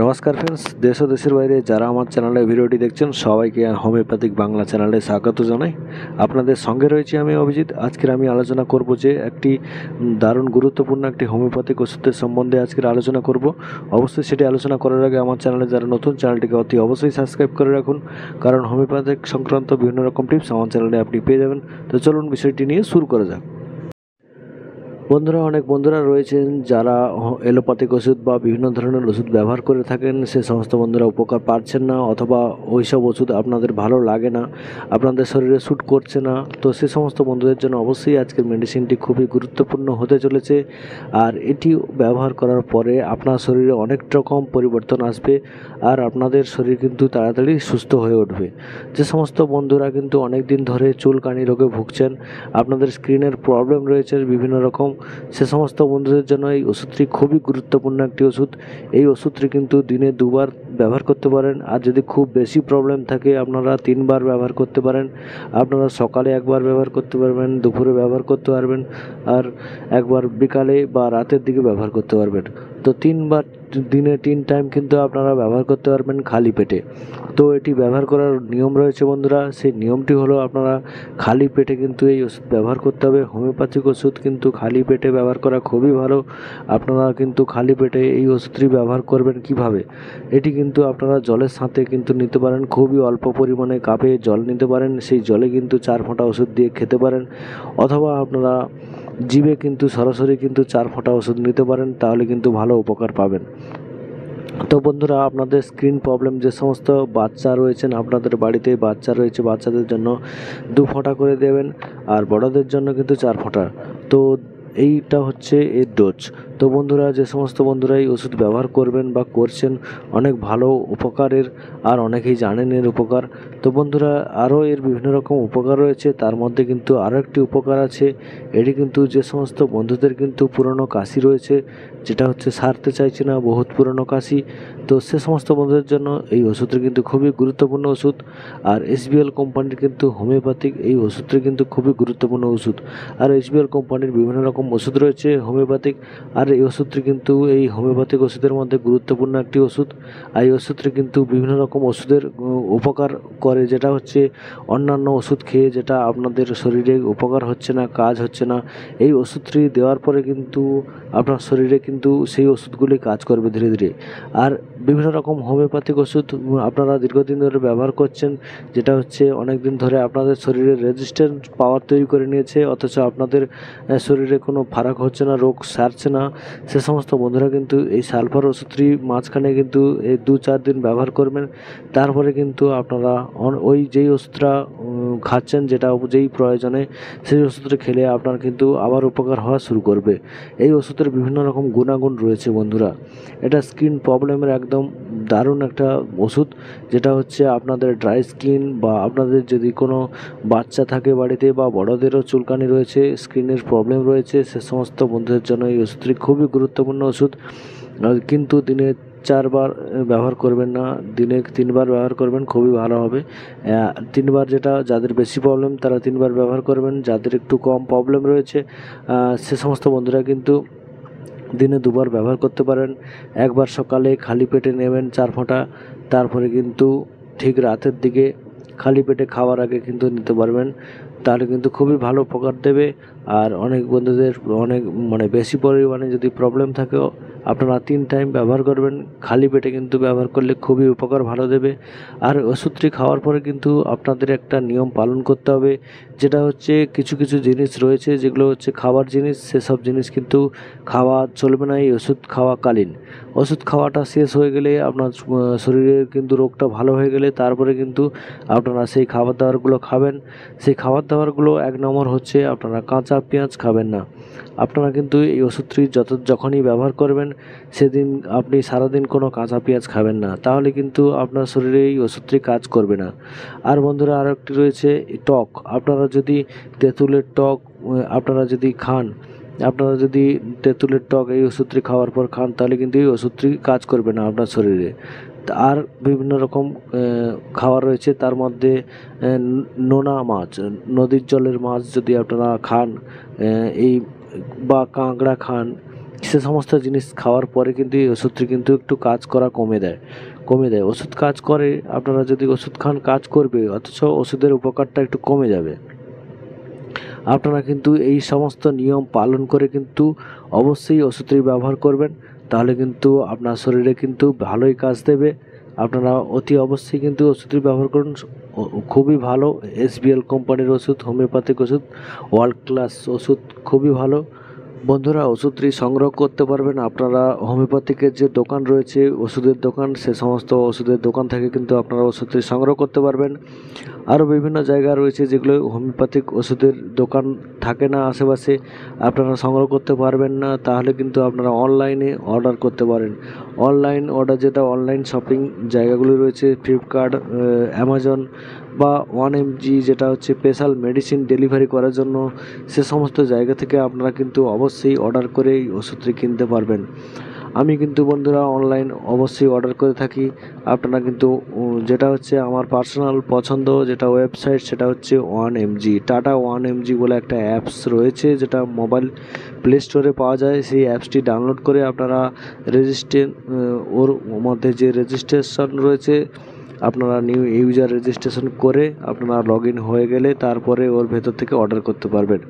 নমস্কার ফ্রেন্ডস, দেশ ও দেশের বাইরে যারা আমার চ্যানেলে ভিডিওটি দেখছেন সবাইকে হোমিওপ্যাথিক বাংলা চ্যানেলে স্বাগত জানাই। আপনাদের সঙ্গে রয়েছি আমি অভিজিৎ। আজকের আমি আলোচনা করব যে একটি দারুণ গুরুত্বপূর্ণ একটি হোমিওপ্যাথিক ওষুধের সম্বন্ধে আজকের আলোচনা করব। অবশ্যই সেটি আলোচনা করার আগে আমার চ্যানেলে যারা নতুন, চ্যানেলটিকে অতি অবশ্যই সাবস্ক্রাইব করে রাখুন, কারণ হোমিওপ্যাথিক সংক্রান্ত বিভিন্ন রকম টিপস আমার চ্যানেলে আপনি পেয়ে যাবেন। তো চলুন বিষয়টি নিয়ে শুরু করা যাক। বন্ধুরা, অনেক বন্ধুরা রয়েছেন যারা এলোপ্যাথিক ওষুধ বা বিভিন্ন ধরনের ওষুধ ব্যবহার করে থাকেন। সে সমস্ত বন্ধুরা উপকার পাচ্ছেন না, অথবা ওই সব ওষুধ আপনাদের ভালো লাগে না, আপনাদের শরীরে শ্যুট করছে না। তো সে সমস্ত বন্ধুদের জন্য অবশ্যই আজকের মেডিসিনটি খুবই গুরুত্বপূর্ণ হতে চলেছে। আর এটি ব্যবহার করার পরে আপনার শরীরে অনেক রকম পরিবর্তন আসবে, আর আপনাদের শরীর কিন্তু তাড়াতাড়ি সুস্থ হয়ে উঠবে। যে সমস্ত বন্ধুরা কিন্তু অনেক দিন ধরে চুলকানি রোগে ভুগছেন, আপনাদের স্কিনের প্রবলেম রয়েছে বিভিন্ন রকম, সে সমস্ত বন্ধুদের জন্য এই ওষুধটি খুবই গুরুত্বপূর্ণ একটি ওষুধ। এই ওষুধটি কিন্তু দিনে 2বার ব্যবহার করতে পারেন, আর যদি খুব বেশি প্রবলেম থাকে আপনারা 3বার ব্যবহার করতে পারেন। আপনারা সকালে একবার ব্যবহার করতে পারবেন, দুপুরে ব্যবহার করতে পারবেন, আর একবার বিকালে বা রাতের দিকে ব্যবহার করতে পারবেন। তো 3বার দিনে 3 টাইম কিন্তু আপনারা ব্যবহার করতে পারবেন খালি পেটে। তো এটি ব্যবহার করার নিয়ম রয়েছে বন্ধুরা। সেই নিয়মটি হলো আপনারা খালি পেটে কিন্তু এই ওষুধ ব্যবহার করতে হবে। হোমিওপ্যাথিক ওষুধ কিন্তু খালি পেটে ব্যবহার করা খুবই ভালো। আপনারা কিন্তু খালি পেটে এই ওষুধটি ব্যবহার করবেন কিভাবে? এটি কিন্তু আপনারা জলের সাথে কিন্তু নিতে পারেন, খুবই অল্প পরিমাণে কাপে জল নিতে পারেন, সেই জলে কিন্তু 4 ফোঁটা ওষুধ দিয়ে খেতে পারেন, অথবা আপনারা জিভে কিন্তু সরাসরি কিন্তু 4 ফোঁটা ওষুধ নিতে পারেন, তাহলে কিন্তু ভালো উপকার পাবেন। তো বন্ধুরা, আপনাদের স্কিন প্রবলেম যে সমস্ত বাচ্চা রয়েছেন, আপনাদের বাড়িতে বাচ্চা রয়েছে, বাচ্চাদের জন্য 2 ফোঁটা করে দেবেন, আর বড়দের জন্য কিন্তু 4 ফোঁটা। তো এইটা হচ্ছে এর ডোজ। তো বন্ধুরা, যে সমস্ত বন্ধুরা এই ওষুধ ব্যবহার করবেন বা করছেন, অনেক ভালো উপকারের, আর অনেকেই জানেন এর উপকার। তো বন্ধুরা, আরও এর বিভিন্ন রকম উপকার রয়েছে, তার মধ্যে কিন্তু আরও একটি উপকার আছে। এটি কিন্তু যে সমস্ত বন্ধুদের কিন্তু পুরনো কাশি রয়েছে, যেটা হচ্ছে সারতে চাইছে না, বহুত পুরনো কাশি, তো সে সমস্ত বন্ধুদের জন্য এই ওষুধটি কিন্তু খুবই গুরুত্বপূর্ণ ওষুধ। আর SBL কোম্পানির কিন্তু হোমিওপ্যাথিক এই ওষুধটি কিন্তু খুবই গুরুত্বপূর্ণ ওষুধ। আর SBL কোম্পানির বিভিন্ন রকম ওষুধ রয়েছে হোমিওপ্যাথিক, আর এই ওষুধটি কিন্তু এই হোমিওপ্যাথিক ওষুধের মধ্যে গুরুত্বপূর্ণ একটি ওষুধ। আর এই ওষুধটি কিন্তু বিভিন্ন রকম ওষুধের উপকার করে, যেটা হচ্ছে অন্যান্য ওষুধ খেয়ে যেটা আপনাদের শরীরে উপকার হচ্ছে না, কাজ হচ্ছে না, এই ওষুধটি দেওয়ার পরে কিন্তু আপনার শরীরে কিন্তু সেই ওষুধগুলি কাজ করবে ধীরে ধীরে। আর বিভিন্ন রকম হোমিওপ্যাথিক ওষুধ আপনারা দীর্ঘদিন ধরে ব্যবহার করছেন, যেটা হচ্ছে অনেক দিন ধরে আপনাদের শরীরে রেজিস্ট্যান্স পাওয়ার তৈরি করে নিয়েছে, অথচ আপনাদের শরীরে কোনো ফারাক হচ্ছে না, রোগ সারছে না। সে সমস্ত বন্ধুরা কিন্তু এই সালফার ওষুধটি মাঝখানে কিন্তু এই 2-4 দিন ব্যবহার করবেন, তারপরে কিন্তু আপনারা ওই যেই ওষুধটা খাচ্ছেন, যেটা যেই প্রয়োজনে, সেই ওষুধটা খেলে আপনার কিন্তু আবার উপকার হওয়া শুরু করবে। এই ওষুধের বিভিন্ন রকম গুণাগুণ রয়েছে বন্ধুরা। এটা স্কিন প্রবলেমের একদম দারুণ একটা ওষুধ, যেটা হচ্ছে আপনাদের ড্রাই স্কিন, বা আপনাদের যদি কোনো বাচ্চা থাকে বাড়িতে, বা বড়দেরও চুলকানি রয়েছে, স্কিনের প্রবলেম রয়েছে, সে সমস্ত বন্ধুদের জন্য এই ওষুধটি খুবই গুরুত্বপূর্ণ ওষুধ। কিন্তু দিনে 4বার ব্যবহার করবেন না, দিনে 3বার ব্যবহার করবেন, খুবই ভালো হবে। 3বার, যেটা যাদের বেশি প্রবলেম তারা 3বার ব্যবহার করবেন, যাদের একটু কম প্রবলেম রয়েছে সে সমস্ত বন্ধুরা কিন্তু দিনে 2বার ব্যবহার করতে পারেন। একবার সকালে খালি পেটে নেবেন 4 ফোঁটা, তারপরে কিন্তু ঠিক রাতের দিকে খালি পেটে খাওয়ার আগে কিন্তু নিতে পারবেন, তাহলে কিন্তু খুবই ভালো উপকার দেবে। আর অনেক বন্ধুদের অনেক বেশি পরিমাণে যদি প্রবলেম থাকে, আপনারা 3 টাইম ব্যবহার করবেন, খালি পেটে কিন্তু ব্যবহার করলে খুবই উপকার ভালো দেবে। আর ওষুধটি খাওয়ার পরে কিন্তু আপনাদের একটা নিয়ম পালন করতে হবে, যেটা হচ্ছে কিছু কিছু জিনিস রয়েছে যেগুলো হচ্ছে খাবার জিনিস, সেসব জিনিস কিন্তু খাওয়া চলবে না এই ওষুধ খাওয়াকালীন। ওষুধ খাওয়াটা শেষ হয়ে গেলে, আপনার শরীরের কিন্তু রোগটা ভালো হয়ে গেলে, তারপরে কিন্তু আপনারা সেই খাবার দাবারগুলো খাবেন। সেই খাবার দাবারগুলো 1 নম্বর হচ্ছে আপনারা কাঁচা পেঁয়াজ খাবেন না। আপনারা কিন্তু এই ওষুধটি যখনই ব্যবহার করবেন, সেদিন আপনি সারাদিন কোনো কাঁচা পেঁয়াজ খাবেন না, তাহলে কিন্তু আপনার শরীরে এই ওষুধটি কাজ করবে না। আর বন্ধুরা, আরও একটি রয়েছে টক। আপনারা যদি তেঁতুলের টক আপনারা যদি খান, আপনারা যদি তেঁতুলের টক এই ওষুধটি খাওয়ার পর খান, তাহলে কিন্তু এই ওষুধটি কাজ করবে না আপনার শরীরে। আর বিভিন্ন রকম খাবার রয়েছে, তার মধ্যে নোনা মাছ, নদীর জলের মাছ যদি আপনারা খান, এই বা কাঁকড়া খান, সে সমস্ত জিনিস খাওয়ার পরে কিন্তু এই ওষুধটি কিন্তু একটু কাজ করা কমে দেয়। ওষুধ কাজ করে, আপনারা যদি ওষুধ খান কাজ করবে, অথচ ওষুধের উপকারটা একটু কমে যাবে। আপনারা কিন্তু এই সমস্ত নিয়ম পালন করে কিন্তু অবশ্যই ওষুধটি ব্যবহার করবেন, তাহলে কিন্তু আপনার শরীরে কিন্তু ভালোই কাজ দেবে। আপনারা অতি অবশ্যই কিন্তু ওষুধটি ব্যবহার করুন। খুবই ভালো SBL কোম্পানির ওষুধ, হোমিওপ্যাথিক ওষুধ, ওয়ার্ল্ড ক্লাস ওষুধ, খুবই ভালো। বন্ধুরা, ওষুধটি সংগ্রহ করতে পারবেন আপনারা হোমিওপ্যাথিকের যে দোকান রয়েছে, ওষুধের দোকান, সে সমস্ত ওষুধের দোকান থেকে কিন্তু আপনারা ওষুধটি সংগ্রহ করতে পারবেন। আরও বিভিন্ন জায়গা রয়েছে যেগুলো হোমিওপ্যাথিক ওষুধের দোকান থাকে না আশেপাশে, আপনারা সংগ্রহ করতে পারবেন না, তাহলে কিন্তু আপনারা অনলাইনে অর্ডার করতে পারেন। অনলাইন অর্ডার, যেটা অনলাইন শপিং জায়গাগুলি রয়েছে, ফ্লিপকার্ট, অ্যামাজন বা 1mg, যেটা হচ্ছে স্পেশাল মেডিসিন ডেলিভারি করার জন্য, সে সমস্ত জায়গা থেকে আপনারা কিন্তু অবশ্যই অর্ডার করে এই ওষুধটি কিনতে পারবেন। আমি কিন্তু বন্ধুরা অনলাইন অবশ্যই অর্ডার করে থাকি। আপনারা কিন্তু যেটা হচ্ছে আমার পার্সোনাল পছন্দ যেটা ওয়েবসাইট, সেটা হচ্ছে 1mg, টাটা 1mg বলে একটা অ্যাপস রয়েছে, যেটা মোবাইল প্লে স্টোরে পাওয়া যায়। সেই অ্যাপসটি ডাউনলোড করে আপনারা ওর মধ্যে যে রেজিস্ট্রেশন রয়েছে, আপনারা নিউ ইউজার রেজিস্ট্রেশন করে আপনারা লগ ইন হয়ে গেলে তারপরে ওর ভেতর থেকে অর্ডার করতে পারবেন।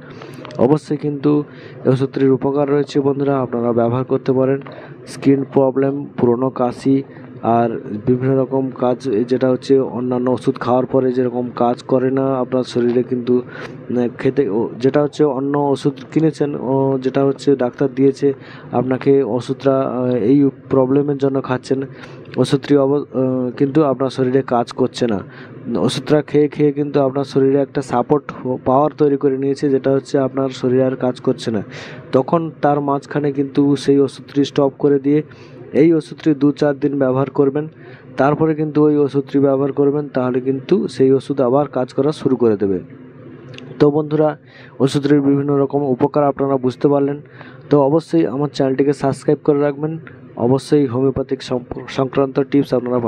অবশ্যই কিন্তু ওষুধটির উপকার রয়েছে বন্ধুরা, আপনারা ব্যবহার করতে পারেন। স্কিন প্রবলেম, পুরনো কাশি আর বিভিন্ন রকম কাজ, যেটা হচ্ছে অন্যান্য ওষুধ খাওয়ার পরে যেরকম কাজ করে না আপনার শরীরে, কিন্তু খেতে যেটা হচ্ছে অন্য ওষুধ কিনেছেন, যেটা হচ্ছে ডাক্তার দিয়েছে আপনাকে ওষুধটা, এই প্রবলেমের জন্য খাচ্ছেন, ওষুধটি কিন্তু আপনার শরীরে কাজ করছে না। ওষুধটা খেয়ে খেয়ে কিন্তু আপনার শরীরে একটা সাপোর্ট পাওয়ার তৈরি করে নিয়েছে, যেটা হচ্ছে আপনার শরীরে আর কাজ করছে না। তখন তার মাঝখানে কিন্তু সেই ওষুধটি স্টপ করে দিয়ে এই ওষুধটি 2-4 দিন ব্যবহার করবেন, তারপরে কিন্তু ওই ওষুধটি ব্যবহার করবেন, তাহলে কিন্তু সেই ওষুধ আবার কাজ করা শুরু করে দেবে। তো বন্ধুরা, ওষুধের বিভিন্ন রকম উপকার আপনারা বুঝতে পারলেন। তো অবশ্যই আমার চ্যানেলটিকে সাবস্ক্রাইব করে রাখবেন। অবশ্যই হোমিওপ্যাথিক সংক্রান্ত টিপস আপনারা